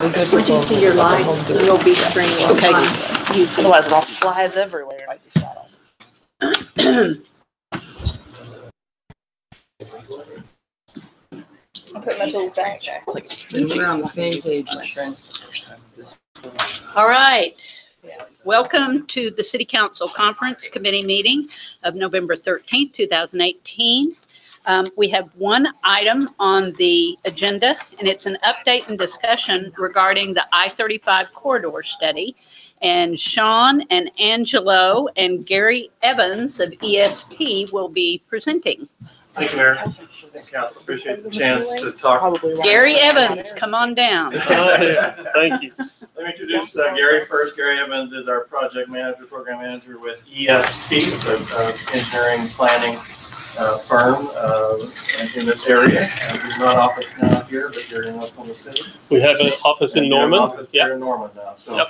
Once you see your light, you'll be streaming on YouTube. Otherwise, it all flies everywhere. I'll put my tools back. We're on the same page. All right. Welcome to the City Council Conference Committee meeting of November 13th, 2018. We have one item on the agenda, and it's an update and discussion regarding the I-35 corridor study. And Sean and Angelo and Gary Evans of EST will be presenting. Thank you, Mayor. Council, appreciate the chance to talk. Gary Evans, come on down. Thank you. Let me introduce Gary first. Gary Evans is our project manager, program manager with EST, the engineering planning firm in this area. We've got an office now here, but you're in Oklahoma City. We have an office in Norman. Office here in Norman now. So,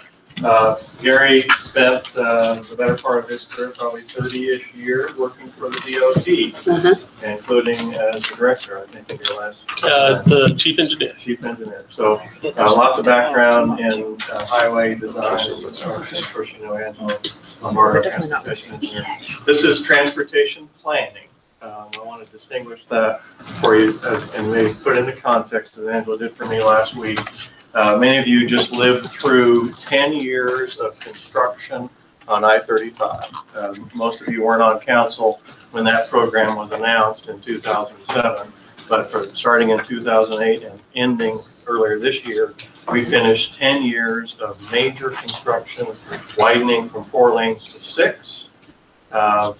Gary spent the better part of his career, probably 30-ish years, working for the DOT, including as the director, I think, in your last. As the chief engineer. Chief engineer. So lots of background in highway design. Of course, you know Angelo Lombardo, transportation engineer. This is transportation planning. I want to distinguish that for you and maybe put into context, as Angelo did for me last week. Many of you just lived through 10 years of construction on I-35. Most of you weren't on council when that program was announced in 2007, but starting in 2008 and ending earlier this year, we finished 10 years of major construction, widening from 4 lanes to 6,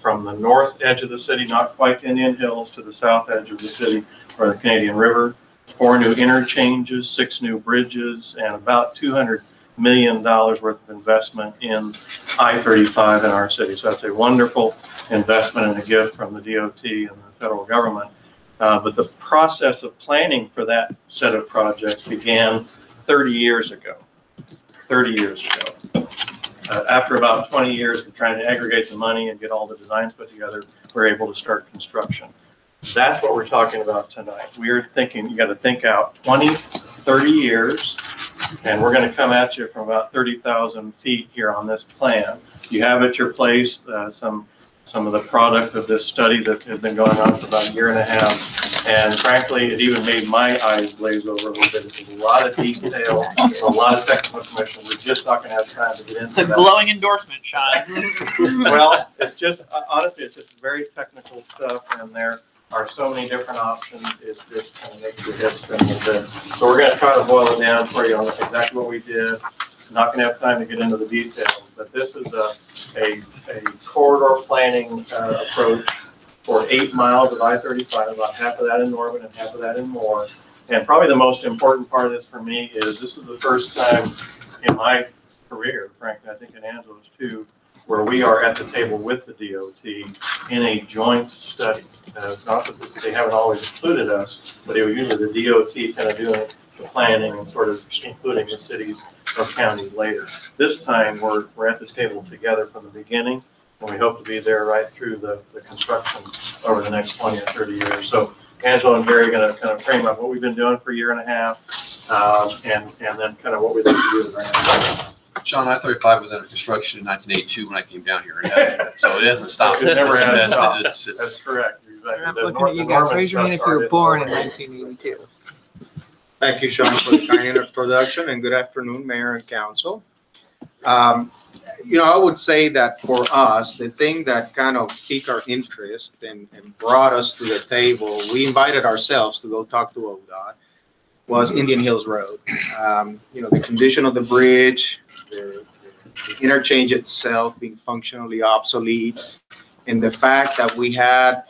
from the north edge of the city, not quite to Indian Hills, to the south edge of the city, or the Canadian River. 4 new interchanges, 6 new bridges, and about $200 million worth of investment in I-35 in our city. So that's a wonderful investment and a gift from the DOT and the federal government. But the process of planning for that set of projects began 30 years ago. 30 years ago. After about 20 years of trying to aggregate the money and get all the designs put together, we're able to start construction. That's what we're talking about tonight. We're thinking, you got to think out 20, 30 years, and we're going to come at you from about 30,000 feet here on this plan. You have at your place some of the product of this study that has been going on for about 1.5 years. And frankly, it even made my eyes glaze over a little bit. It's a lot of detail, a lot of technical information. We're just not going to have time to get into It's a glowing endorsement, Sean. Well, it's just, honestly, it's just very technical stuff, and there are so many different options. It's just kind of makes your head spin a little bit. So we're going to try to boil it down for you on exactly what we did. Not going to have time to get into the details, but this is a corridor planning approach for 8 miles of I-35, about half of that in Norman and half of that in Moore. And probably the most important part of this for me is this is the first time in my career, frankly, I think in Angelo's too, where we are at the table with the DOT in a joint study. Not that they haven't always included us, but it was usually the DOT kind of doing the planning and sort of including the cities or counties later. This time we're at the table together from the beginning, and we hope to be there right through the construction over the next 20 or 30 years. So Angelo and Gary are going to kind of frame up what we've been doing for 1.5 years, and then kind of what we'd like to do as our Sean, I-35 was under construction in 1982 when I came down here, so it hasn't stopped. It never has stopped. That's correct. I'm not looking at you guys. Raise your hand if you were born in 1982. Thank you, Sean, for the kind introduction, and good afternoon, Mayor and Council. You know, I would say that for us, the thing that kind of piqued our interest and brought us to the table, we invited ourselves to go talk to ODOT, was Indian Hills Road. You know, the condition of the bridge, the interchange itself being functionally obsolete, and the fact that we had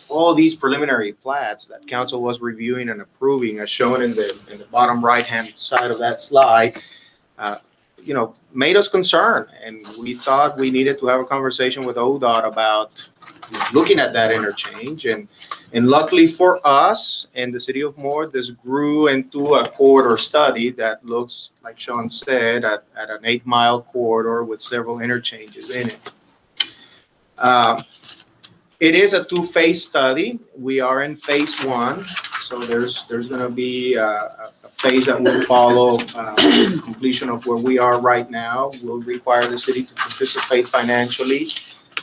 all these preliminary plats that council was reviewing and approving, as shown in the bottom right-hand side of that slide, you know, made us concerned, and we thought we needed to have a conversation with ODOT about looking at that interchange. And luckily for us and the city of Moore, this grew into a corridor study that looks, like Sean said, at an 8-mile corridor with several interchanges in it. It is a 2-phase study. We are in phase 1, so there's going to be a phase that will follow completion of where we are right now will require the city to participate financially.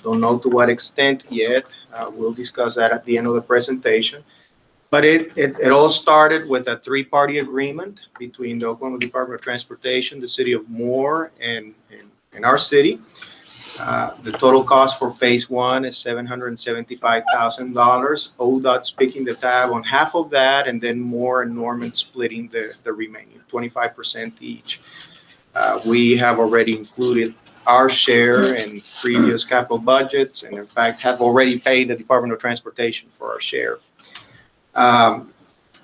Don't know to what extent yet. We'll discuss that at the end of the presentation. But it all started with a three-party agreement between the Oklahoma Department of Transportation, the city of Moore, and our city. The total cost for phase one is $775,000. ODOT's picking the tab on half of that, and then Moore and Norman splitting the remaining 25% each. We have already included our share in previous capital budgets, and in fact have already paid the Department of Transportation for our share.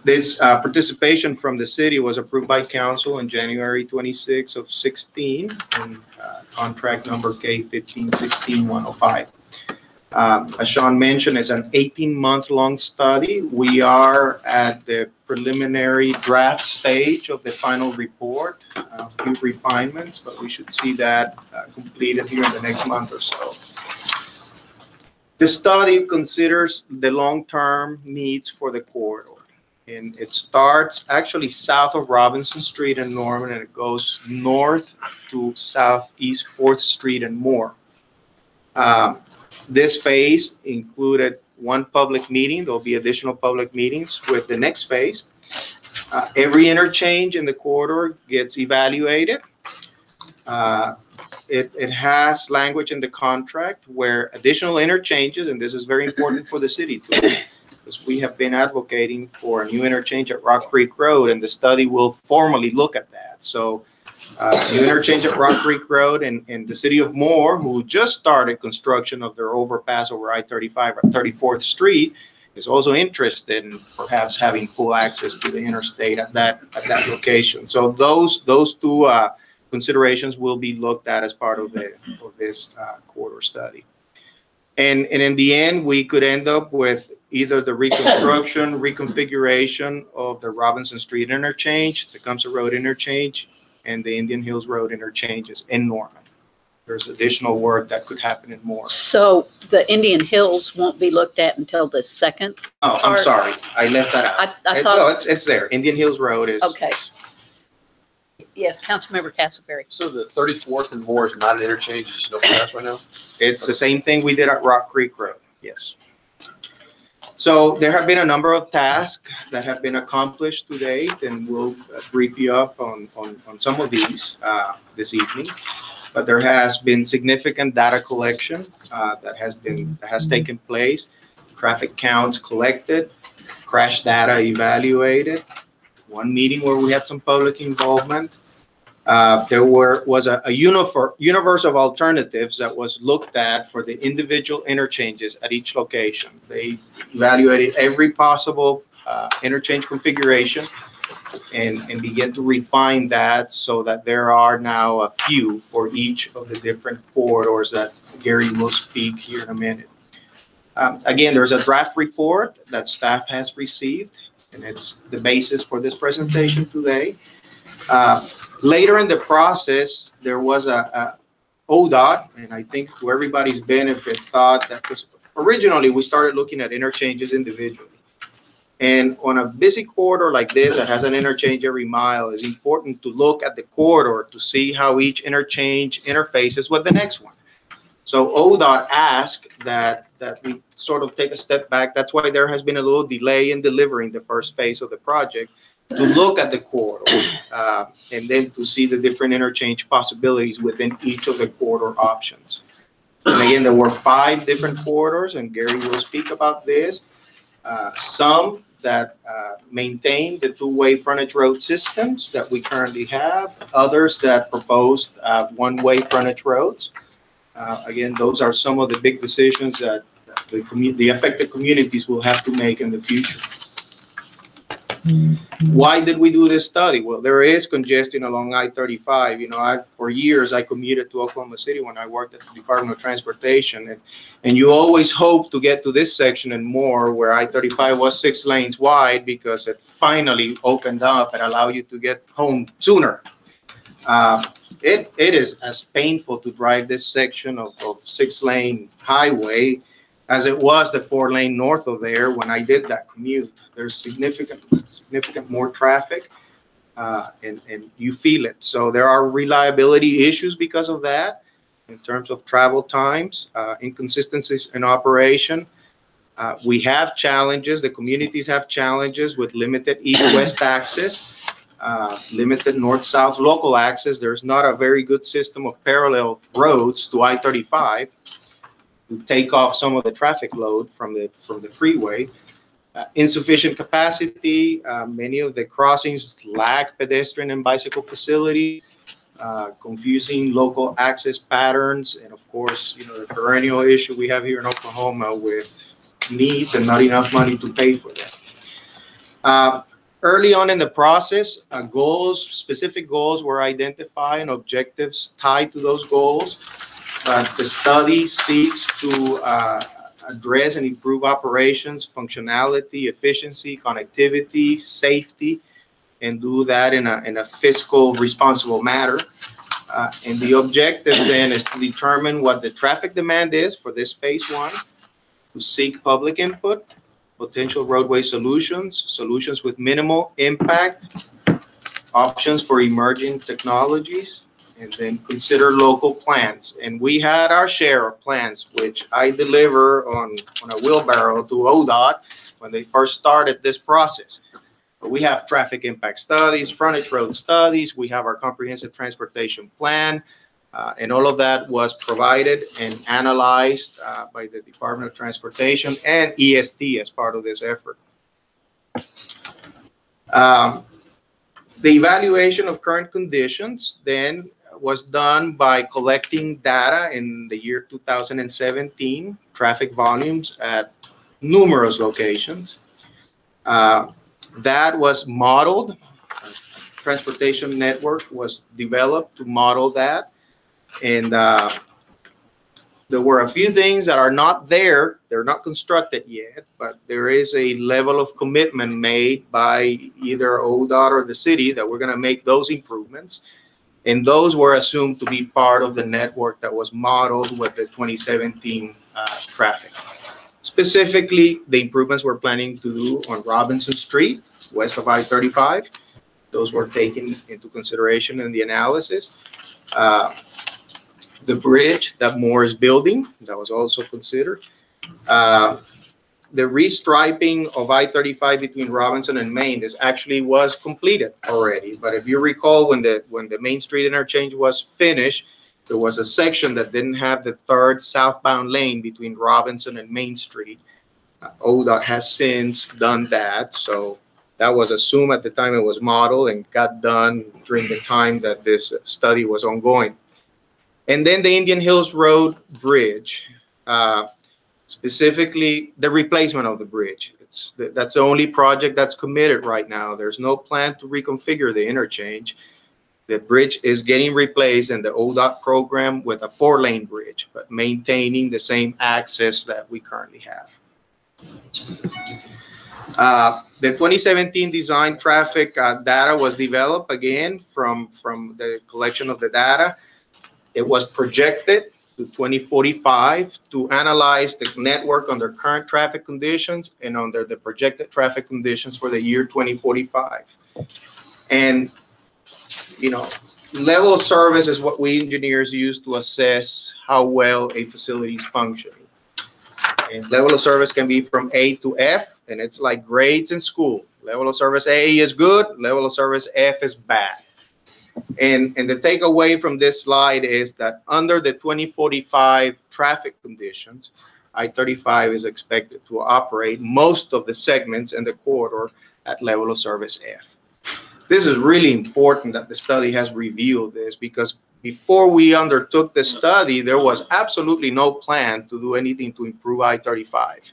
This participation from the city was approved by council on January 26 of 16 in contract number K1516105. As Sean mentioned, it's an 18-month-long study. We are at the preliminary draft stage of the final report, a few refinements, but we should see that completed here in the next month or so. The study considers the long-term needs for the corridor. And it starts actually south of Robinson Street and Norman, and it goes north to southeast 4th Street and Moore. This phase included one public meeting. There'll be additional public meetings with the next phase. Every interchange in the corridor gets evaluated. It has language in the contract where additional interchanges, and this is very important for the city too, because we have been advocating for a new interchange at Rock Creek Road, and the study will formally look at that. So new interchange at Rock Creek Road, and the city of Moore, who just started construction of their overpass over I-35 at 34th Street, is also interested in perhaps having full access to the interstate at that location. So those two considerations will be looked at as part of this corridor study. And in the end, we could end up with either the reconstruction, reconfiguration of the Robinson Street interchange, the Tecumseh Road interchange, and the Indian Hills Road interchanges in Norman. There's additional work that could happen in Moore. So the Indian Hills won't be looked at until the second? Oh, I'm sorry. I left that out. I thought. No, it's there. Indian Hills Road is. Okay. Yes, Councilmember Castleberry. So the 34th and Moore is not an interchange, it's no pass right now? It's the same thing we did at Rock Creek Road, yes. So there have been a number of tasks that have been accomplished to date, and we'll brief you up on some of these this evening. But there has been significant data collection that has taken place, traffic counts collected, crash data evaluated, one meeting where we had some public involvement. There was a universe of alternatives that was looked at for the individual interchanges at each location. They evaluated every possible interchange configuration and began to refine that so that there are now a few for each of the different corridors that Gary will speak here in a minute. Again, there's a draft report that staff has received, and it's the basis for this presentation today. Later in the process, there was a ODOT, and I think to everybody's benefit, thought that because originally we started looking at interchanges individually. And on a busy corridor like this that has an interchange every mile, it's important to look at the corridor to see how each interchange interfaces with the next one. So ODOT asked that we sort of take a step back. That's why there has been a little delay in delivering the first phase of the project, to look at the corridor and then to see the different interchange possibilities within each of the corridor options. And again, there were 5 different corridors, and Gary will speak about this. Some that maintain the two-way frontage road systems that we currently have, others that proposed one-way frontage roads. Again, those are some of the big decisions that the affected communities will have to make in the future. Why did we do this study? Well, there is congestion along I-35. You know, for years I commuted to Oklahoma City when I worked at the Department of Transportation, and you always hope to get to this section and more where I-35 was 6 lanes wide because it finally opened up and allowed you to get home sooner. It is as painful to drive this section of 6-lane highway as it was the 4-lane north of there when I did that commute. There's significant more traffic. and you feel it. So there are reliability issues because of that in terms of travel times, inconsistencies in operation. We have challenges, the communities have challenges with limited east-west access, limited north-south local access. There's not a very good system of parallel roads to I-35 to take off some of the traffic load from the freeway. Insufficient capacity. Many of the crossings lack pedestrian and bicycle facilities, confusing local access patterns, and of course, the perennial issue we have here in Oklahoma with needs and not enough money to pay for that. Early on in the process, specific goals were identified and objectives tied to those goals. The study seeks to address and improve operations, functionality, efficiency, connectivity, safety, and do that in a fiscal responsible manner. And the objective then is to determine what the traffic demand is for this phase one, to seek public input, potential roadway solutions with minimal impact, options for emerging technologies, and then consider local plans. And we had our share of plans, which I deliver on a wheelbarrow to ODOT when they first started this process. But we have traffic impact studies, frontage road studies, we have our comprehensive transportation plan, and all of that was provided and analyzed by the Department of Transportation and EST as part of this effort. The evaluation of current conditions then was done by collecting data in the year 2017, traffic volumes at numerous locations. That was modeled. Transportation network was developed to model that. And there were a few things that are not there. They're not constructed yet, but there is a level of commitment made by either ODOT or the city that we're going to make those improvements. And those were assumed to be part of the network that was modeled with the 2017 traffic. Specifically, the improvements we're planning to do on Robinson Street, west of I-35. Those were taken into consideration in the analysis. The bridge that Moore is building, that was also considered. The restriping of I-35 between Robinson and Main, this actually was completed already. But if you recall, when the Main Street interchange was finished, there was a section that didn't have the third southbound lane between Robinson and Main Street. ODOT has since done that. So that was assumed at the time it was modeled and got done during the time that this study was ongoing. And then the Indian Hills Road Bridge. Specifically the replacement of the bridge. That's the only project that's committed right now. There's no plan to reconfigure the interchange. The bridge is getting replaced in the ODOT program with a 4-lane bridge, but maintaining the same access that we currently have. The 2017 design traffic data was developed again from the collection of the data. It was projected to 2045 to analyze the network under current traffic conditions and under the projected traffic conditions for the year 2045. And, level of service is what we engineers use to assess how well a facility is functioning. And level of service can be from A to F, and it's like grades in school. Level of service A is good, level of service F is bad. And the takeaway from this slide is that under the 2045 traffic conditions, I-35 is expected to operate most of the segments in the corridor at level of service F. This is really important that the study has revealed this, because before we undertook the study, there was absolutely no plan to do anything to improve I-35.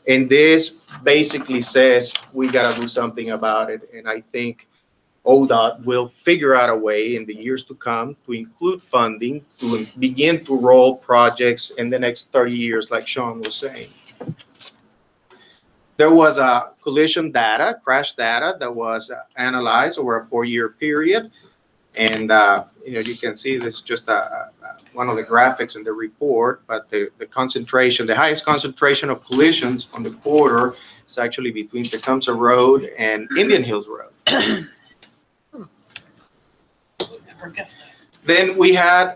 And this basically says we got to do something about it. And I think ODOT will figure out a way in the years to come to include funding to begin to roll projects in the next 30 years, like Sean was saying. There was a collision data, crash data that was analyzed over a 4-year period. And, you can see this is just one of the graphics in the report, but the concentration, the highest concentration of collisions on the corridor is actually between Tecumseh Road and Indian Hills Road. Then we had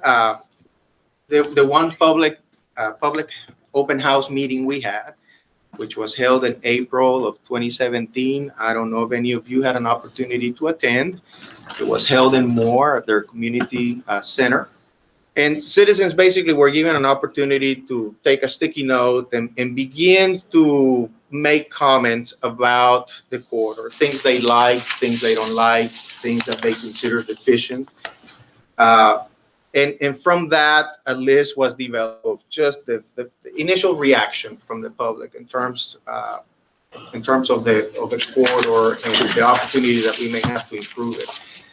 the one public open house meeting we had, which was held in April of 2017. I don't know if any of you had an opportunity to attend. It was held in Moore at their community center. And citizens basically were given an opportunity to take a sticky note and begin to make comments about the corridor, things they like, things they don't like, things that they consider deficient. And from that, a list was developed of just the initial reaction from the public in terms of the corridor and the opportunity that we may have to improve it.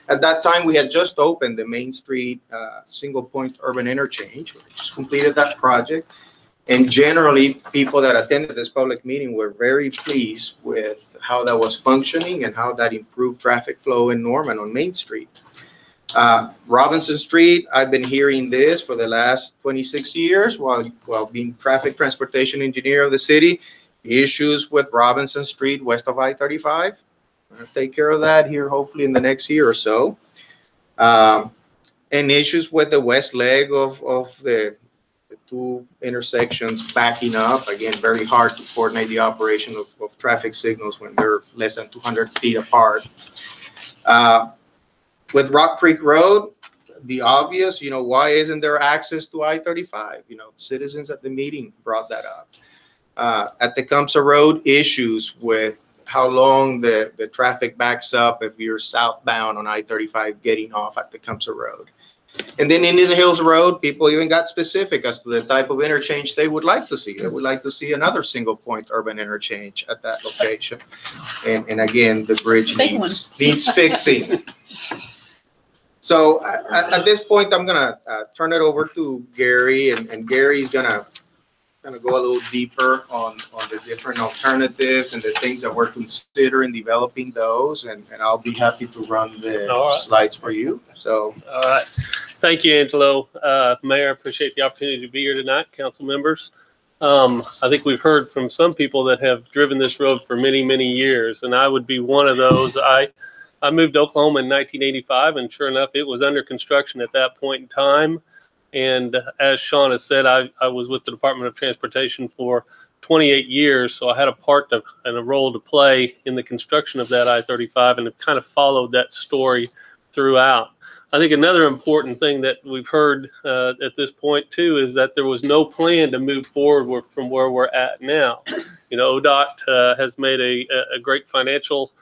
At that time, we had just opened the Main Street single point urban interchange. We just completed that project. And generally, people that attended this public meeting were very pleased with how that was functioning and how that improved traffic flow in Norman on Main Street. Robinson Street, I've been hearing this for the last 26 years while being traffic transportation engineer of the city. Issues with Robinson Street west of I-35. I'll take care of that here hopefully in the next year or so. And issues with the west leg of the two intersections backing up. Again, very hard to coordinate the operation of traffic signals when they're less than 200 feet apart. With Rock Creek Road, the obvious, why isn't there access to I-35? Citizens at the meeting brought that up. At Tecumseh Road, issues with how long the traffic backs up if you're southbound on I-35 getting off at Tecumseh Road. And then Indian Hills Road, people even got specific as to the type of interchange they would like to see. They would like to see another single point urban interchange at that location. And again, the bridge needs fixing. So at this point, I'm gonna turn it over to Gary, and Gary's gonna go a little deeper on the different alternatives and the things that we're considering developing those, and I'll be happy to run the slides for you. So, all right. Thank you, Angelo. Mayor, I appreciate the opportunity to be here tonight, council members. I think we've heard from some people that have driven this road for many, many years, and I would be one of those. I moved to Oklahoma in 1985, and sure enough, it was under construction at that point in time. And as Sean has said, I was with the Department of Transportation for 28 years, so I had a part and a role to play in the construction of that I-35 and have kind of followed that story throughout. I think another important thing that we've heard at this point, too, is that there was no plan to move forward from where we're at now. ODOT has made a great financial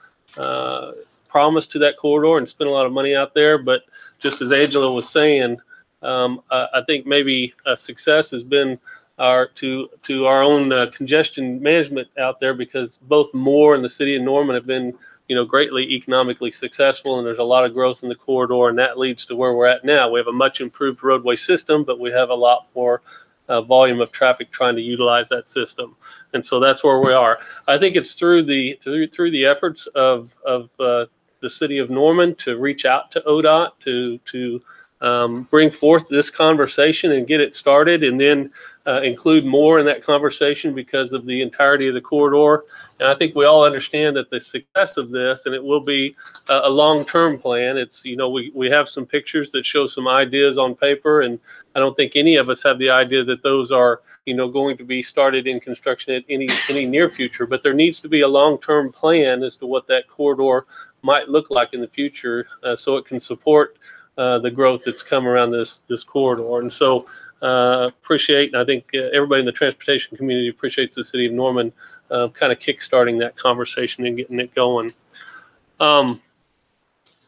promise to that corridor and spent a lot of money out there, but just as Angela was saying, I think maybe a success has been to our own congestion management out there, because both Moore and the city of Norman have been, greatly economically successful, and there's a lot of growth in the corridor, and that leads to where we're at now. We have a much improved roadway system, but we have a lot more volume of traffic trying to utilize that system, and so that's where we are. I think it's through the efforts of the city of Norman to reach out to ODOT to bring forth this conversation and get it started, and then include more in that conversation because of the entirety of the corridor. And I think we all understand that the success of this, and it will be a long-term plan. It's, we have some pictures that show some ideas on paper, and I don't think any of us have the idea that those are, going to be started in construction at any near future. But there needs to be a long-term plan as to what that corridor might look like in the future, so it can support the growth that's come around this corridor. And so appreciate, and I think everybody in the transportation community appreciates the city of Norman kind of kickstarting that conversation and getting it going. When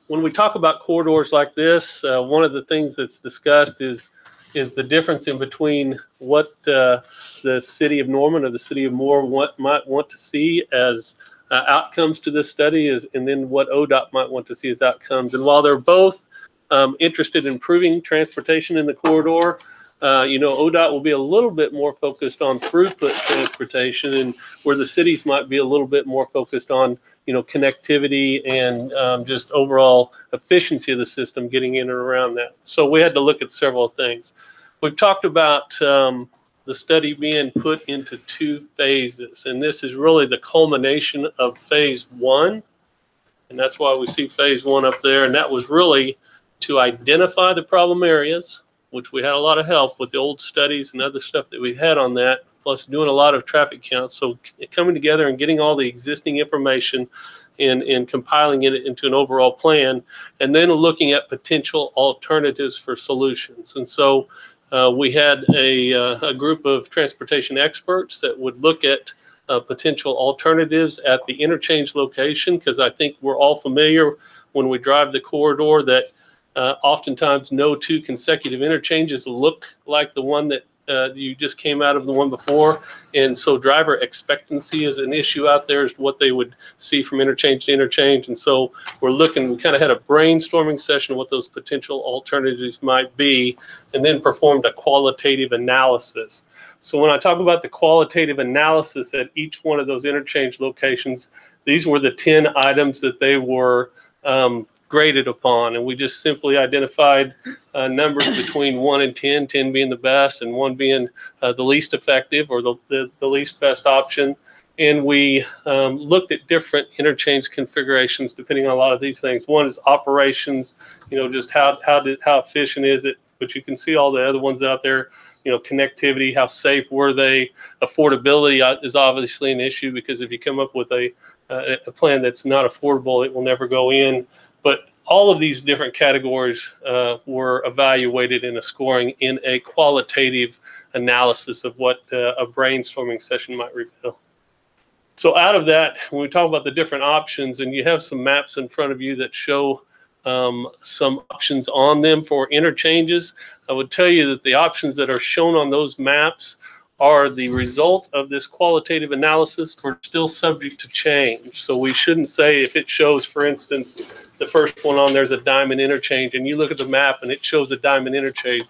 we talk about corridors like this, one of the things that's discussed is the difference in between what the city of Norman or the city of Moore might want to see as outcomes to this study, and then what ODOT might want to see as outcomes. And while they're both interested in improving transportation in the corridor, ODOT will be a little bit more focused on throughput transportation, and where the cities might be a little bit more focused on, connectivity and just overall efficiency of the system getting in and around that. So we had to look at several things. We've talked about the study being put into 2 phases, and this is really the culmination of phase 1. And that's why we see phase 1 up there. And that was really to identify the problem areas, which we had a lot of help with the old studies and other stuff that we had on that, plus doing a lot of traffic counts. So coming together and getting all the existing information and compiling it into an overall plan, and then looking at potential alternatives for solutions. And so we had a group of transportation experts that would look at potential alternatives at the interchange location, because I think we're all familiar when we drive the corridor that oftentimes no two consecutive interchanges look like the one that you just came out of the one before. And so driver expectancy is an issue out there, is what they would see from interchange to interchange. And so we kind of had a brainstorming session of what those potential alternatives might be, and then performed a qualitative analysis. So when I talk about the qualitative analysis at each one of those interchange locations, these were the 10 items that they were graded upon, and we just simply identified numbers between 1 and 10, 10 being the best and 1 being the least effective, or the least best option. And we looked at different interchange configurations depending on a lot of these things. One is operations, just how efficient is it, but you can see all the other ones out there. Connectivity, how safe were they? Affordability is obviously an issue, because if you come up with a plan that's not affordable, it will never go in. But all of these different categories were evaluated in a scoring in a qualitative analysis of what a brainstorming session might reveal. So out of that, when we talk about the different options, and you have some maps in front of you that show some options on them for interchanges, I would tell you that the options that are shown on those maps are the result of this qualitative analysis. We're still subject to change. So we shouldn't say, if it shows, for instance, the first one on there's a diamond interchange, and you look at the map and it shows a diamond interchange,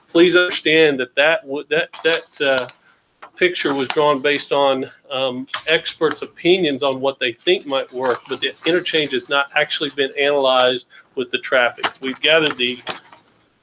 please understand that picture was drawn based on experts' opinions on what they think might work, but the interchange has not actually been analyzed with the traffic. We've gathered the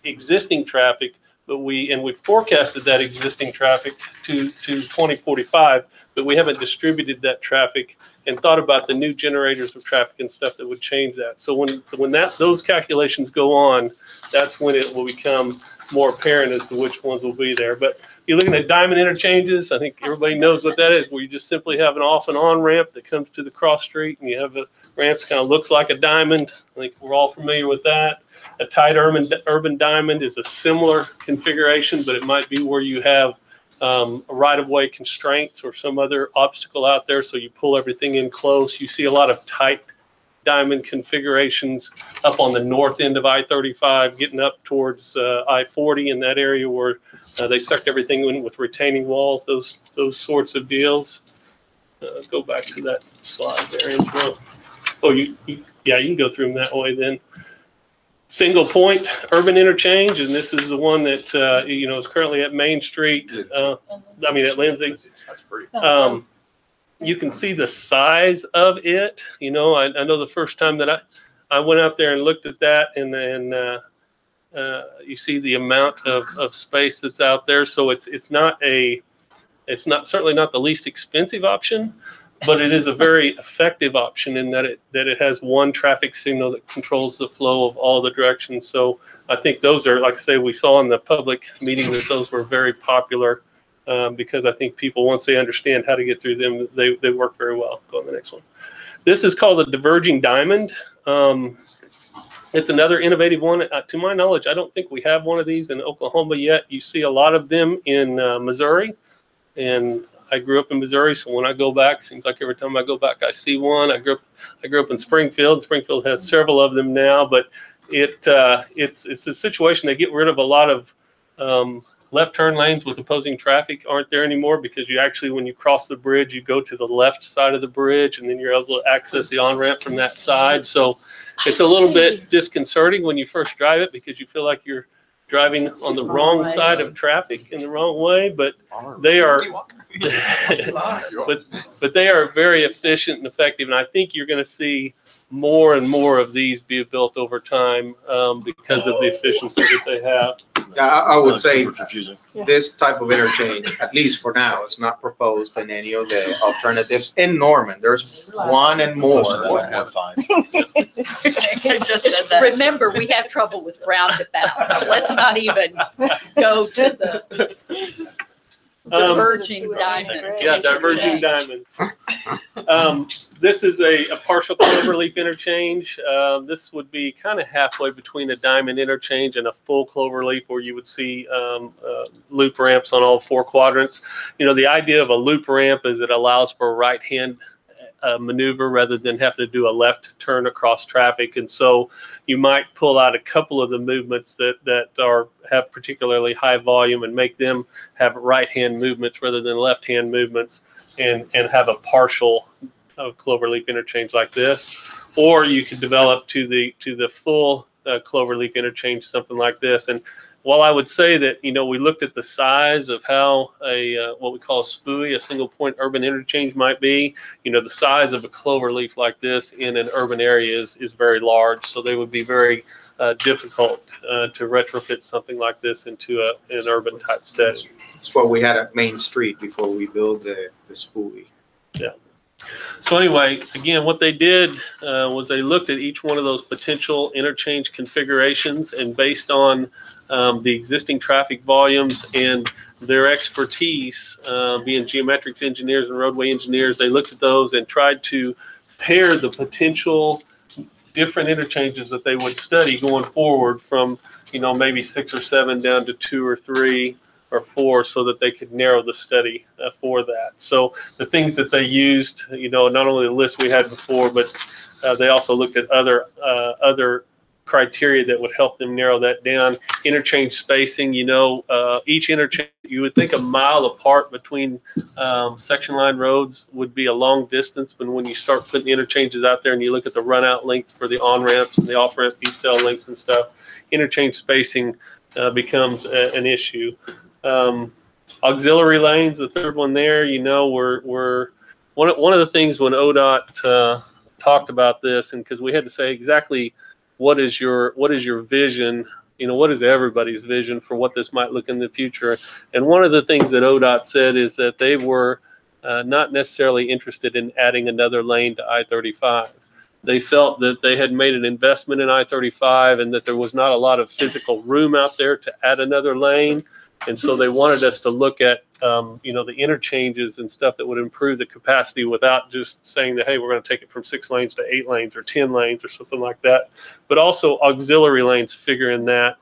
existing traffic, but we forecasted that existing traffic to 2045, but we haven't distributed that traffic and thought about the new generators of traffic and stuff that would change that. So when those calculations go on, that's when it will become more apparent as to which ones will be there. But you're looking at diamond interchanges. I think everybody knows what that is, where you just simply have an off and on ramp that comes to the cross street, and you have a ramp that kind of looks like a diamond. I think we're all familiar with that. A tight urban diamond is a similar configuration, but it might be where you have right-of-way constraints or some other obstacle out there, so you pull everything in close. You see a lot of tight diamond configurations up on the north end of I-35, getting up towards I-40 in that area where they sucked everything in with retaining walls, those sorts of deals. Go back to that slide there, Angelo. Oh, you can go through them that way then. Single point urban interchange, and this is the one that is currently at Main Street. At Lindsay. That's pretty. You can see the size of it. I know the first time that I went out there and looked at that, and then you see the amount of space that's out there. So it's certainly not the least expensive option, but it is a very effective option in that it has one traffic signal that controls the flow of all the directions. So I think those are, like I say, we saw in the public meeting that those were very popular because I think people, once they understand how to get through them, they work very well. Go on the next one. This is called a diverging diamond. It's another innovative one. To my knowledge, I don't think we have one of these in Oklahoma yet. You see a lot of them in Missouri, and I grew up in Missouri, so when I go back, seems like every time I go back, I see one. I grew up in Springfield. Springfield has several of them now, but it's a situation. They get rid of a lot of left turn lanes with opposing traffic aren't there anymore, because you actually, when you cross the bridge, you go to the left side of the bridge, and then you're able to access the on-ramp from that side. So it's a little bit disconcerting when you first drive it, because you feel like you're driving on the wrong side of traffic in the wrong way, but they are but they are very efficient and effective, and I think you're going to see more and more of these be built over time because of the efficiency that they have. I would say Super confusing. this type of interchange, at least for now, is not proposed in any of the alternatives in Norman. There's one and more. Remember, we have trouble with roundabouts. So let's not even go to the diverging diamond. Yeah, diverging diamond. This is a partial cloverleaf interchange. This would be kind of halfway between a diamond interchange and a full cloverleaf, where you would see loop ramps on all 4 quadrants. You know, the idea of a loop ramp is it allows for a right-hand maneuver rather than having to do a left turn across traffic. And so you might pull out a couple of the movements that have particularly high volume and make them have right-hand movements rather than left-hand movements, and have a partial cloverleaf interchange like this. Or you could develop to the full cloverleaf interchange, something like this. And while I would say that, you know, we looked at the size of how what we call a SPUI, a single point urban interchange, might be, you know, the size of a cloverleaf like this in an urban area is very large. So they would be very difficult to retrofit something like this into an urban type setting. That's what we had at Main Street before we built the SPUI. Yeah. So anyway, again, what they did was they looked at each one of those potential interchange configurations, and based on the existing traffic volumes and their expertise, being geometrics engineers and roadway engineers, they looked at those and tried to pair the potential different interchanges that they would study going forward from, you know, maybe 6 or 7 down to 2 or 3 or 4, so that they could narrow the study for that. So the things that they used, you know, not only the list we had before, but they also looked at other criteria that would help them narrow that down. Interchange spacing, you know, each interchange, you would think a mile apart between section line roads would be a long distance, but when you start putting interchanges out there and you look at the run out lengths for the on ramps and the off ramp decel lengths and stuff, interchange spacing becomes an issue. Auxiliary lanes, the third one there, you know, were one of the things when ODOT talked about this, and because we had to say exactly what is your vision, you know, what is everybody's vision for what this might look in the future. And one of the things that ODOT said is that they were not necessarily interested in adding another lane to I-35. They felt that they had made an investment in I-35 and that there was not a lot of physical room out there to add another lane. And so they wanted us to look at, you know, the interchanges and stuff that would improve the capacity without just saying that, hey, we're going to take it from 6 lanes to 8 lanes or 10 lanes or something like that. But also auxiliary lanes figure in that.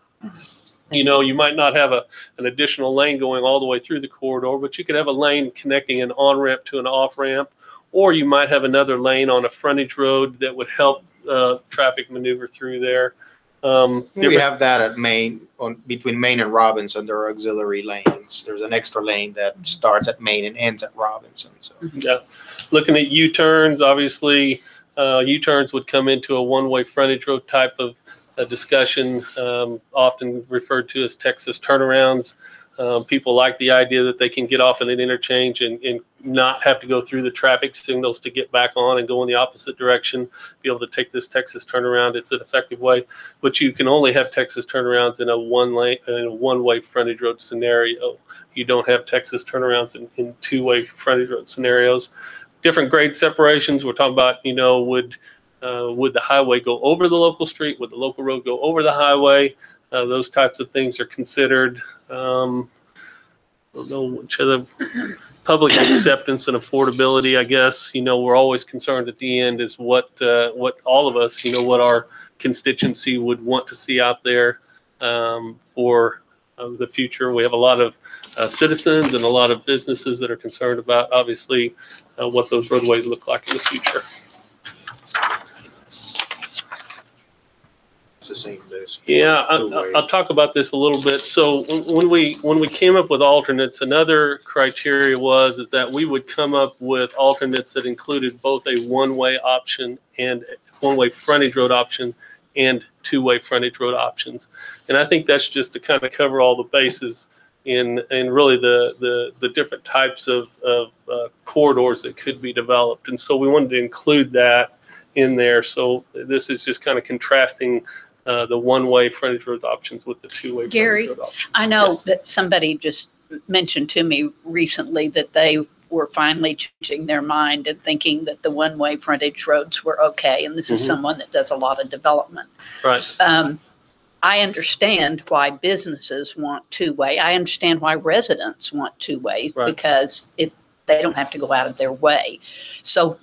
You know, you might not have an additional lane going all the way through the corridor, but you could have a lane connecting an on-ramp to an off-ramp, or you might have another lane on a frontage road that would help traffic maneuver through there. We have that at Main, between Main and Robinson. There are auxiliary lanes. There's an extra lane that starts at Main and ends at Robinson. So. Yeah, looking at U-turns, obviously U-turns would come into a one-way frontage road type of discussion, often referred to as Texas turnarounds. People like the idea that they can get off at an interchange and not have to go through the traffic signals to get back on and go in the opposite direction, be able to take this Texas turnaround. It's an effective way, but you can only have Texas turnarounds in a one-way frontage road scenario. You don't have Texas turnarounds in two-way frontage road scenarios. Different grade separations. We're talking about, you know, would the highway go over the local street? Would the local road go over the highway? Those types of things are considered. I don't know which other public acceptance and affordability, I guess, you know, we're always concerned at the end is what all of us, you know, what our constituency would want to see out there for the future. We have a lot of citizens and a lot of businesses that are concerned about, obviously, what those roadways look like in the future. The same list. Yeah, I'll talk about this a little bit. So when we came up with alternates, another criteria was that we would come up with alternates that included both a one-way option and one-way frontage road option and two-way frontage road options. And I think that's just to kind of cover all the bases in really the different types of corridors that could be developed. And so we wanted to include that in there. So this is just kind of contrasting the one-way frontage road options with the two-way Gary, frontage road options. I know Yes. that somebody just mentioned to me recently that they were finally changing their mind and thinking that the one-way frontage roads were okay. And this is Mhm. someone that does a lot of development. Right. I understand why businesses want two-way. I understand why residents want two ways Right. because they don't have to go out of their way. So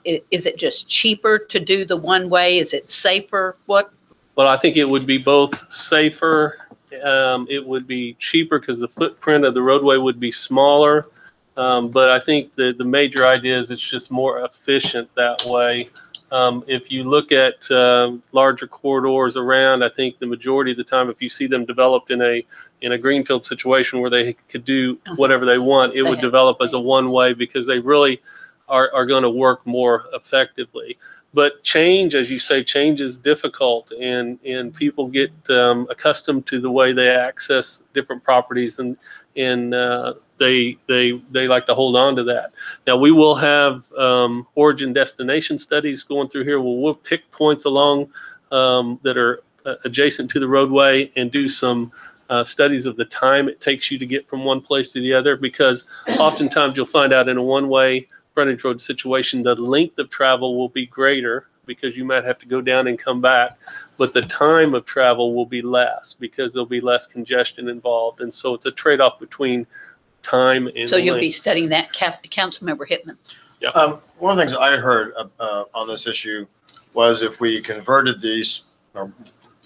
is it just cheaper to do the one way? Is it safer? What? Well, I think it would be both safer. It would be cheaper because the footprint of the roadway would be smaller. But I think the major idea is it's just more efficient that way. If you look at larger corridors around, I think the majority of the time, if you see them developed in a greenfield situation where they could do whatever they want, it would develop as a one-way because they really are going to work more effectively. But change, as you say, change is difficult, and people get accustomed to the way they access different properties, and they like to hold on to that. Now we will have origin destination studies going through here. We'll pick points along that are adjacent to the roadway and do some studies of the time it takes you to get from one place to the other, because oftentimes you'll find out in a one-way frontage road situation, the length of travel will be greater because you might have to go down and come back, but the time of travel will be less because there'll be less congestion involved. And so it's a trade-off between time and So you'll length. be studying that, Councilmember Hittman. One of the things I had heard on this issue was if we converted these, or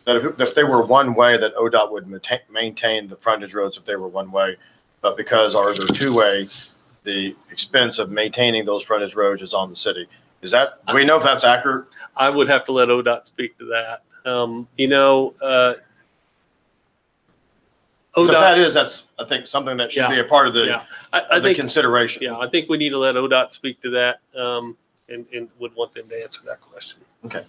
that if they were one way, that ODOT would maintain the frontage roads if they were one way, but because ours are two way, the expense of maintaining those frontage roads is on the city. Is that, do we know if that's accurate? I would have to let ODOT speak to that. ODOT, That's, I think, something that should be a part of the, I the think, consideration. yeah, I think we need to let ODOT speak to that, and would want them to answer that question. Okay.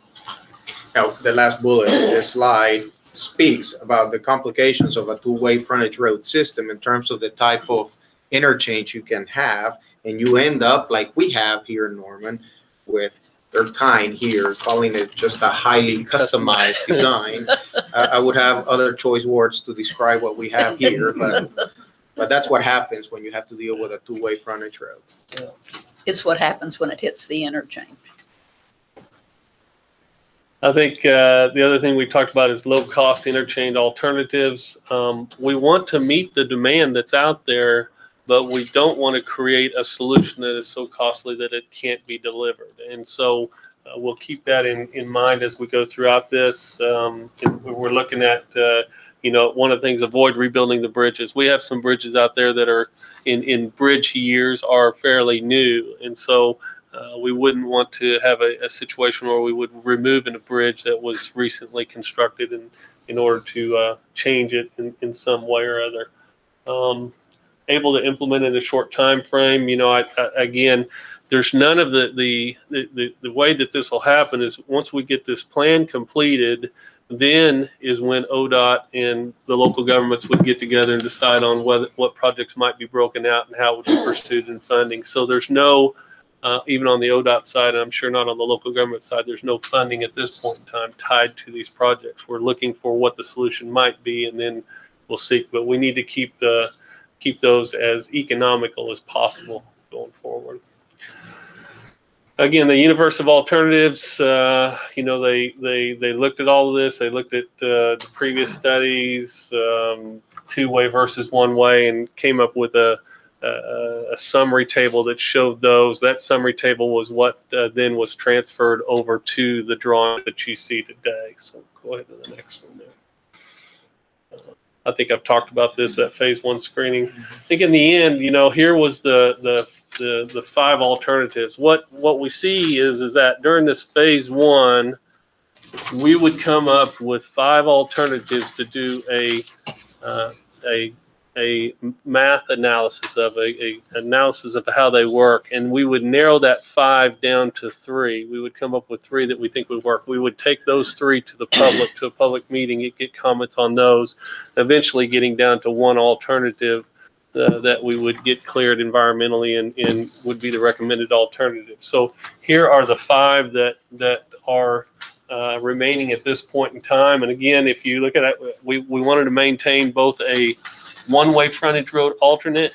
Now, the last bullet in this slide speaks about the complications of a two-way frontage road system in terms of the type of interchange you can have, and you end up like we have here in Norman with their kind here, calling it just a highly customized design. I would have other choice words to describe what we have here, but that's what happens when you have to deal with a two-way frontage road. It's what happens when it hits the interchange. I think the other thing we talked about is low-cost interchange alternatives. We want to meet the demand that's out there, but we don't want to create a solution that is so costly that it can't be delivered. And so we'll keep that in mind as we go throughout this. We're looking at, one of the things, avoid rebuilding the bridges. We have some bridges out there that are in bridge years are fairly new. And so we wouldn't want to have a situation where we would remove a bridge that was recently constructed in order to change it in some way or other. Able to implement in a short time frame. Again, there's none of the way that this will happen is once we get this plan completed, then is when ODOT and the local governments would get together and decide on what projects might be broken out and how it would be pursued in funding. So there's no, even on the ODOT side, and I'm sure not on the local government side, there's no funding at this point in time tied to these projects. We're looking for what the solution might be, and then we'll seek, but we need to keep those as economical as possible going forward. Again, the universe of alternatives, they looked at all of this. They looked at the previous studies, two-way versus one-way, and came up with a summary table that showed those. That summary table was what then was transferred over to the drawing that you see today. So go ahead to the next one there. I think I've talked about this at phase one screening. I think in the end, here was the five alternatives. What we see is that during this phase one, we would come up with five alternatives to do a math analysis of analysis of how they work, and we would narrow that five down to three. We would come up with three that we think would work. We would take those three to the public, to a public meeting, and get comments on those, eventually getting down to one alternative that we would get cleared environmentally and would be the recommended alternative. So here are the five that are remaining at this point in time. And again, if you look at it, we wanted to maintain both a one-way frontage road alternate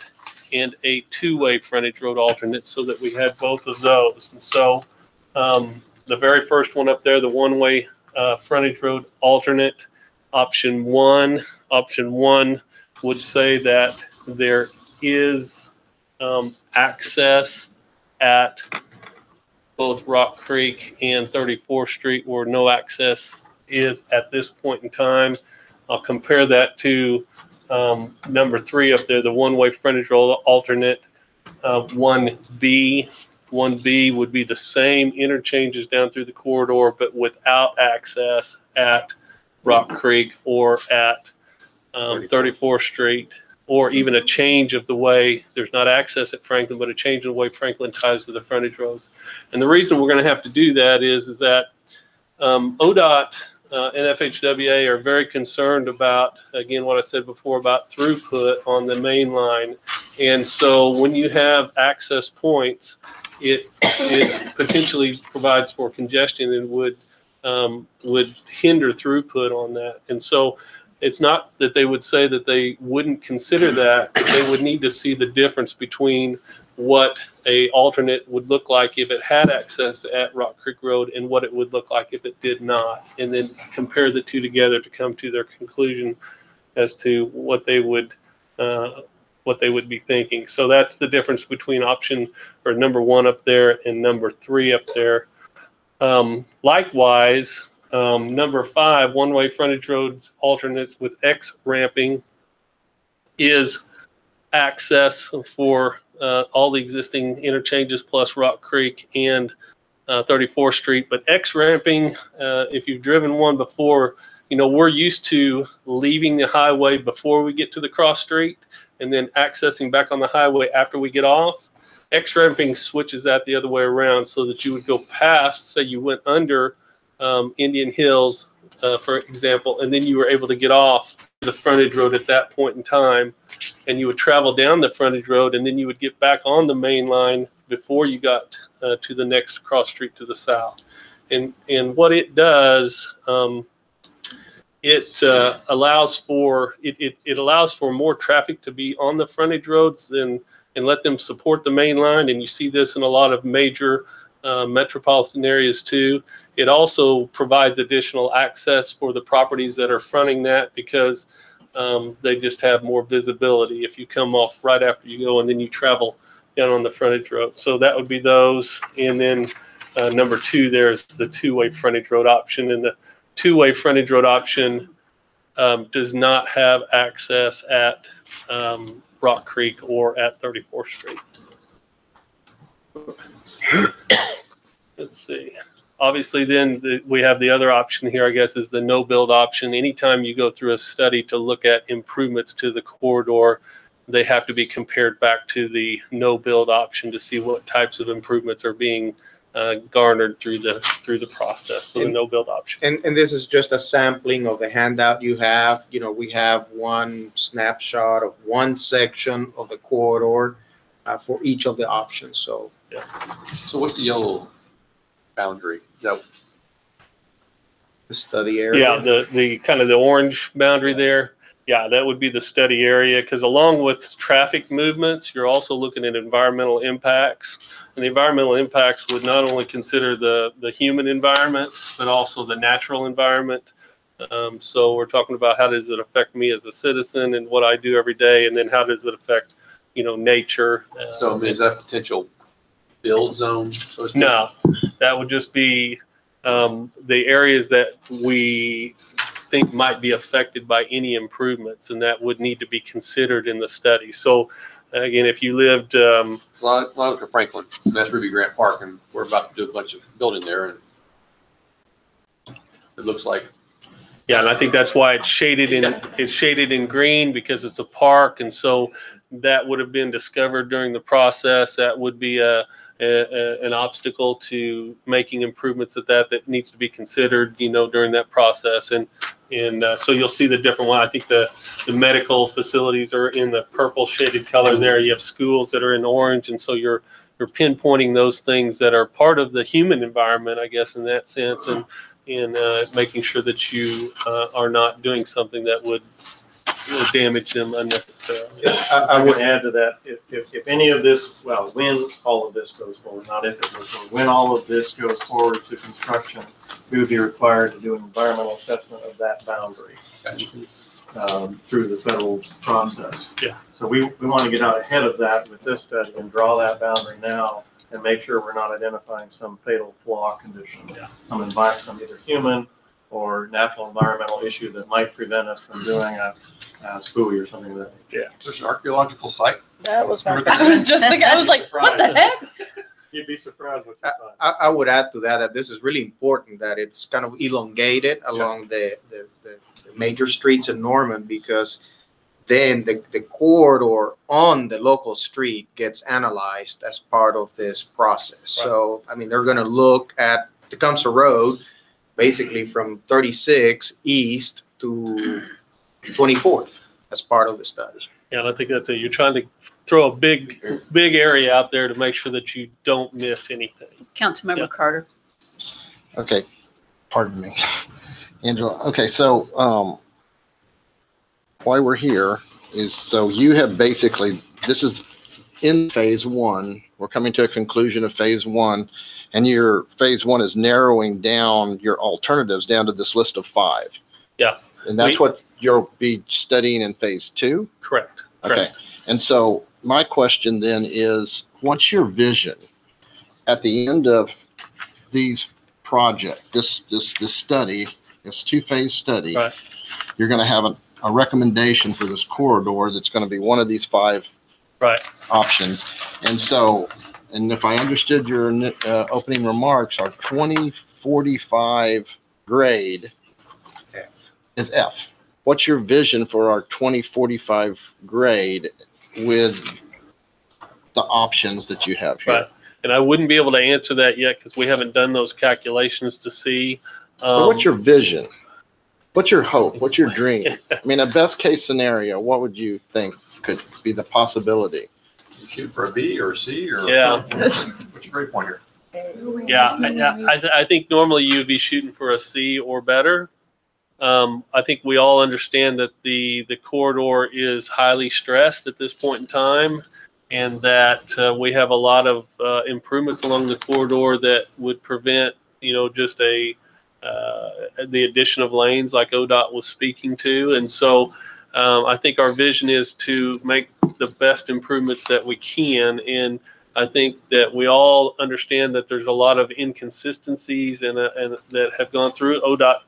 and a two-way frontage road alternate so that we had both of those. And so the very first one up there, the one-way frontage road alternate, option one would say that there is access at both Rock Creek and 34th Street where no access is at this point in time. I'll compare that to number 3 up there, the one-way frontage road alternate. 1B would be the same interchanges down through the corridor, but without access at Rock Creek or at 34th Street, or even a change of the way. There's not access at Franklin, but a change in the way Franklin ties to the frontage roads. And the reason we're going to have to do that is that ODOT and FHWA are very concerned about, again, what I said before about throughput on the main line. And so when you have access points, it potentially provides for congestion and would hinder throughput on that. And so it's not that they would say that they wouldn't consider that, but they would need to see the difference between what a alternate would look like if it had access at Rock Creek Road and what it would look like if it did not, and then compare the two together to come to their conclusion as to what they would be thinking. So that's the difference between option or number 1 up there and number 3 up there. Likewise, number 5, one-way frontage roads alternates with X ramping is access for all the existing interchanges plus Rock Creek and 34th Street. But X ramping, if you've driven one before, you know, we're used to leaving the highway before we get to the cross street and then accessing back on the highway after we get off. X ramping switches that the other way around so that you would go past, say you went under Indian Hills, for example, and then you were able to get off the frontage road at that point in time, and you would travel down the frontage road, and then you would get back on the main line before you got to the next cross street to the south. And what it does, it allows for more traffic to be on the frontage roads and let them support the main line. And you see this in a lot of major metropolitan areas too. It also provides additional access for the properties that are fronting that because they just have more visibility if you come off right after you go and then you travel down on the frontage road. So that would be those. And then number 2, there's the two-way frontage road option. And the two-way frontage road option does not have access at Rock Creek or at 34th Street. Let's see. Obviously, then we have the other option here, I guess, is the no-build option. Anytime you go through a study to look at improvements to the corridor, they have to be compared back to the no-build option to see what types of improvements are being garnered through the process. So the no-build option. And this is just a sampling of the handout you have. You know, we have one snapshot of one section of the corridor for each of the options. So yeah. So what's the yellow boundary? Is that the study area? Yeah, the kind of the orange boundary there. Yeah, that would be the study area, because along with traffic movements, you're also looking at environmental impacts. And the environmental impacts would not only consider the human environment, but also the natural environment. So we're talking about how does it affect me as a citizen and what I do every day, and then how does it affect, you know, nature. So is that a potential build zone? So to speak? No, that would just be the areas that we think might be affected by any improvements, and that would need to be considered in the study. So again, if you lived a lot of Franklin, and that's Ruby Grant Park, and we're about to do a bunch of building there, and it looks like. Yeah, and I think that's why it's shaded in green, because it's a park, and so that would have been discovered during the process. That would be an obstacle to making improvements at that needs to be considered, you know, during that process. And so you'll see the different one. I think the medical facilities are in the purple shaded color there. You have schools that are in orange, and so you're pinpointing those things that are part of the human environment, I guess, in that sense. And in making sure that you are not doing something that would damage them unnecessarily. I would add to that, if any of this, well, when all of this goes forward, not if it goes forward, when all of this goes forward to construction, we would be required to do an environmental assessment of that boundary through the federal process. Yeah. So we want to get out ahead of that with this study and draw that boundary now and make sure we're not identifying some fatal flaw condition, some either human or natural environmental issue that might prevent us from doing a SPUI or something like that. Yeah. There's an archaeological site. That was my, I was just thinking, I was like, what the heck? You'd be surprised what you find. I would add to that this is really important that it's kind of elongated along the major streets in Norman, because then the corridor on the local street gets analyzed as part of this process. Right. So, I mean, they're going to look at Tecumseh Road, basically from 36 east to 24th as part of the study. Yeah, and I think that's it. You're trying to throw a big area out there to make sure that you don't miss anything. Councilmember Carter. Okay, pardon me, Angela. Okay, so why we're here is, so you have basically, this is in phase one. We're coming to a conclusion of phase one, and your phase one is narrowing down your alternatives down to this list of 5. Yeah. And that's what you'll be studying in phase 2? Correct. Okay. And so my question then is, what's your vision at the end of these projects, this study, this 2-phase study? Right. You're going to have a recommendation for this corridor that's going to be one of these 5 options. And so, and if I understood your opening remarks, our 2045 grade is F. What's your vision for our 2045 grade with the options that you have here? Right. And I wouldn't be able to answer that yet because we haven't done those calculations to see. But what's your vision? What's your hope? What's your dream? I mean, a best case scenario, what would you think could be the possibility? You shoot for a B or a C or what's your grade point here? Yeah, I think normally you'd be shooting for a C or better. I think we all understand that the corridor is highly stressed at this point in time, and that we have a lot of improvements along the corridor that would prevent, just the addition of lanes like ODOT was speaking to. And so I think our vision is to make the best improvements that we can. And I think that we all understand that there's a lot of inconsistencies and that have gone through. ODOT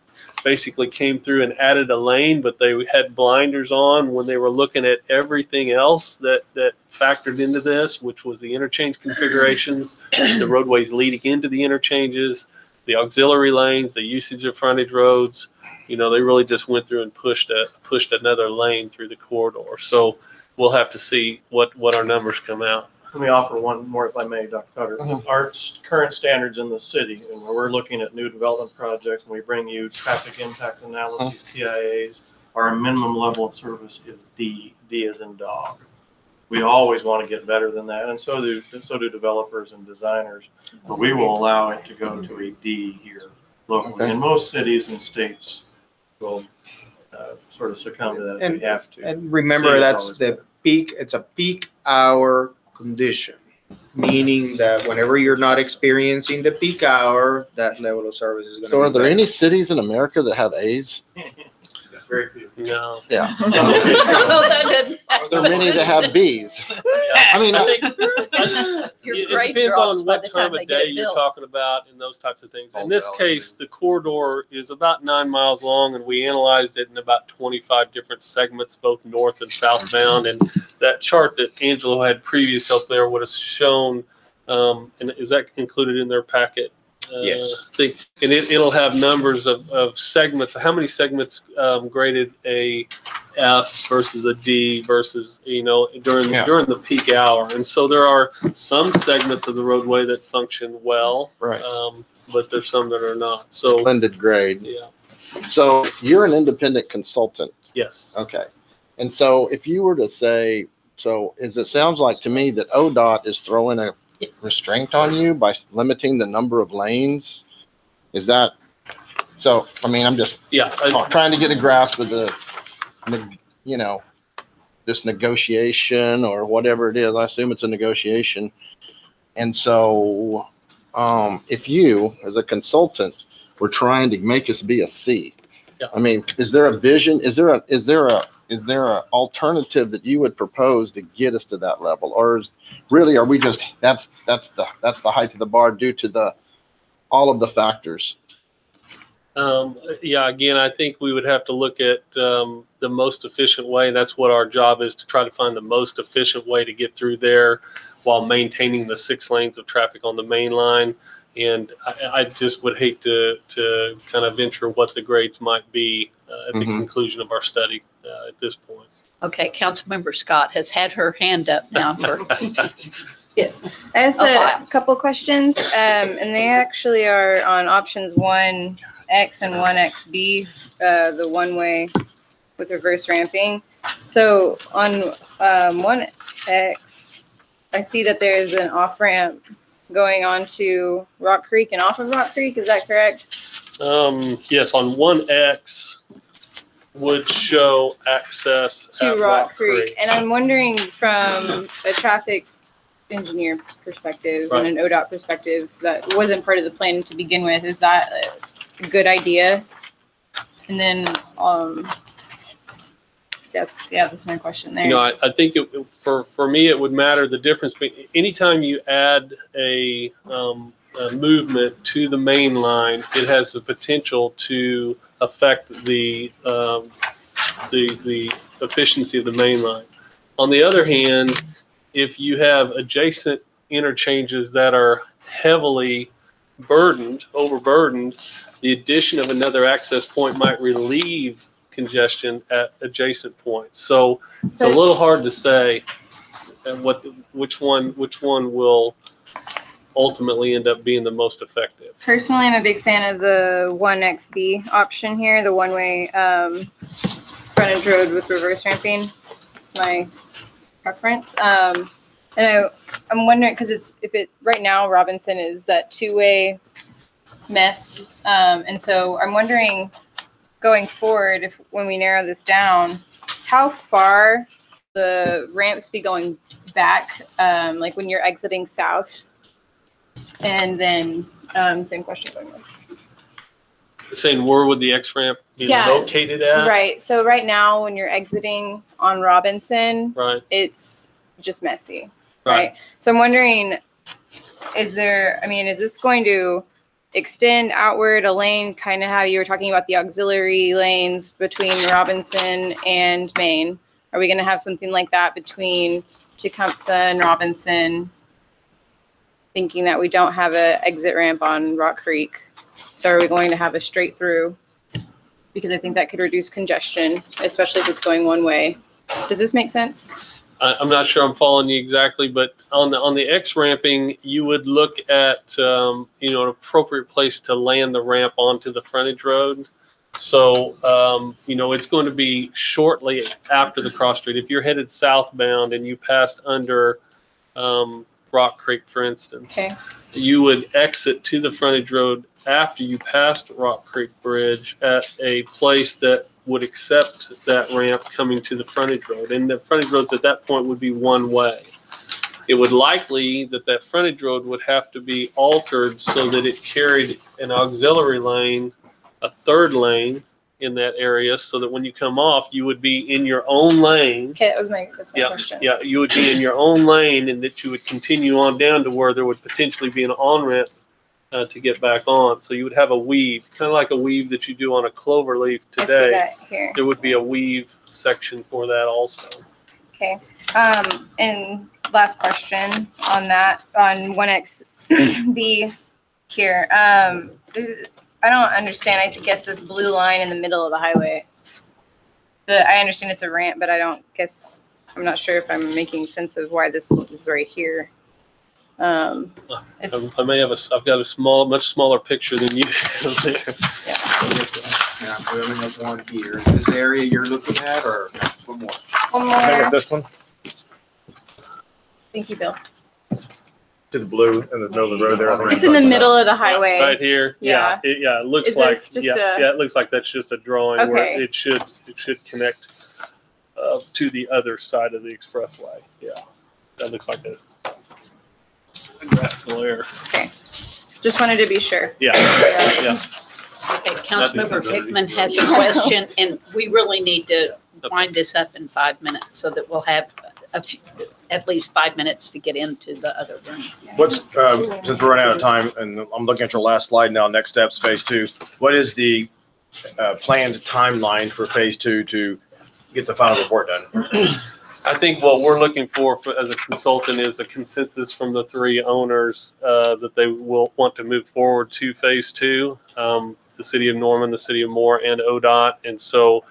basically came through and added a lane, but they had blinders on when they were looking at everything else that factored into this, which was the interchange configurations, the roadways leading into the interchanges, the auxiliary lanes, the usage of frontage roads. They really just went through and pushed another lane through the corridor. So we'll have to see what our numbers come out. Let me offer one more, if I may, Dr. Cutter. Our current standards in the city, and when we're looking at new development projects, and we bring you traffic impact analyses, TIAs, our minimum level of service is D. D as in dog. We always want to get better than that, and so do developers and designers. But we will allow it to go to a D here locally. Okay. And most cities and states will sort of succumb to that if we have to. And remember, that's the peak. It's a peak hour condition, meaning that whenever you're not experiencing the peak hour, that level of service is going to be So are there better. any cities in America that have A's? Very few. No. Yeah. Well, that didn't Are there many that have B's? I mean, Your it grade depends drops on by what the time time they of get day it you're built. talking about and those types of things. In Oh, this well, case, the corridor is about 9 miles long, and we analyzed it in about 25 different segments, both north and southbound. And that chart that Angelo had previous up there would have shown, and is that included in their packet? Yes. And it'll have numbers of segments. How many segments graded a F versus a D versus during the peak hour? And so there are some segments of the roadway that function well, right. But there's some that are not. So Blended grade. yeah, So you're an independent consultant. yes, Okay. And so if you were to say, it sounds like to me that ODOT is throwing a restraint on you by limiting the number of lanes. Is that So, I mean, I'm just Yeah, trying to get a grasp of this negotiation or whatever it is. I assume it's a negotiation. And so, if you, as a consultant, were trying to make us be a C, yeah. I mean, is there a vision? Is there a alternative that you would propose to get us to that level, or are we just that's the height of the bar due to all of the factors? Yeah, again, I think we would have to look at the most efficient way. That's what our job is, to try to find the most efficient way to get through there while maintaining the 6 lanes of traffic on the main line. And I just would hate to kind of venture what the grades might be at the conclusion of our study at this point. Okay, Councilmember Scott has had her hand up now for. Yes, I have a couple questions, and they actually are on options 1X and 1XB, the one-way with reverse ramping. So on 1X, I see that there is an off-ramp going on to Rock Creek and off of Rock Creek. Is that correct? Yes, on 1X would show access to at Rock Creek. And I'm wondering, from a traffic engineer perspective and an ODOT perspective, that wasn't part of the plan to begin with, is that a good idea? And then that's my question there. You know, I think for me it would matter the difference between anytime you add a movement to the main line, it has the potential to affect the efficiency of the main line. On the other hand, if you have adjacent interchanges that are heavily overburdened, the addition of another access point might relieve congestion at adjacent points. So it's a little hard to say which one will ultimately end up being the most effective. Personally, I'm a big fan of the 1XB option here, the one-way frontage road with reverse ramping. It's my preference. And I'm wondering, because right now Robinson is that two-way mess, and so I'm wondering, going forward, when we narrow this down, how far the ramps be going back, like when you're exiting south, and then same question going on. Saying where would the X ramp be located at? Right. So right now, when you're exiting on Robinson, it's just messy. Right. So I'm wondering, is this going to extend outward a lane, kind of how you were talking about the auxiliary lanes between Robinson and Main? Are we going to have something like that between Tecumseh and Robinson, thinking that we don't have an exit ramp on Rock Creek? So are we going to have a straight through? Because I think that could reduce congestion, especially if it's going one way. Does this make sense? I'm not sure I'm following you exactly, but on the X ramping, you would look at an appropriate place to land the ramp onto the frontage road. So it's going to be shortly after the cross street. If you're headed southbound and you passed under Rock Creek, for instance, you would exit to the frontage road after you passed Rock Creek Bridge at a place that would accept that ramp coming to the frontage road. And the frontage roads at that point would be one way. It would likely that frontage road would have to be altered so that it carried an auxiliary lane, a third lane in that area, so that when you come off, you would be in your own lane. Okay, that's my question. Yeah, you would be in your own lane, and that you would continue on down to where there would potentially be an on-ramp to get back on. So you would have a weave, kind of like a weave that you do on a clover leaf today. I see that here. There would be a weave section for that also. Okay. And last question on that, on 1XB here. I don't understand, I guess, this blue line in the middle of the highway. I understand it's a ramp, but I'm not sure if I'm making sense of why this is right here. I may have I've got a much smaller picture than you have there. Yeah, we only have one here. This area you're looking at, or one more? One more. I think it's this one. Thank you, Bill. To the blue in the middle of the road there. I think It's in the middle of the highway. Right here. Yeah. It looks Is like, this just yeah, it looks like that's just a drawing where Okay. it should connect to the other side of the expressway. Yeah, that looks like a graphical error. Okay. Just wanted to be sure. Yeah, yeah. Okay, Councilmember Hickman has a question, and we really need to wind this up in 5 minutes so that we'll have at least 5 minutes to get into the other room. What's, since we're running out of time, and I'm looking at your last slide now, next steps, phase 2. What is the planned timeline for phase 2 to get the final report done? I think what we're looking for as a consultant is a consensus from the three owners that they will want to move forward to phase 2. The city of Norman, the city of Moore, and ODOT. And so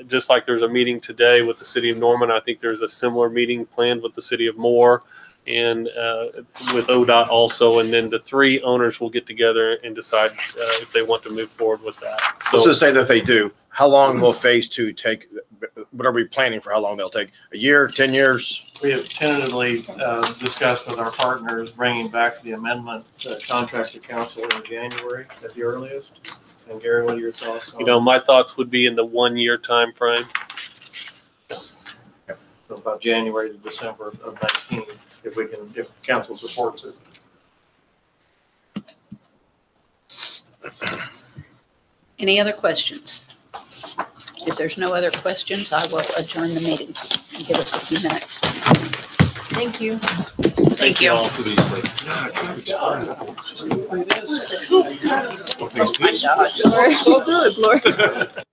just like there's a meeting today with the city of Norman, I think there's a similar meeting planned with the city of Moore and with ODOT also. And then the three owners will get together and decide if they want to move forward with that. So Let's just say that they do. How long will phase 2 take? What are we planning for how long they'll take? A year, 10 years? We have tentatively discussed with our partners bringing back the amendment contract to council in January at the earliest. And Gary, what are your thoughts? my thoughts would be in the 1 year time frame. So about January to December of 19, if council supports it. Any other questions? If there's no other questions, I will adjourn the meeting and give us a few minutes. Thank you. Thank you. Oh my gosh. So good, Lord.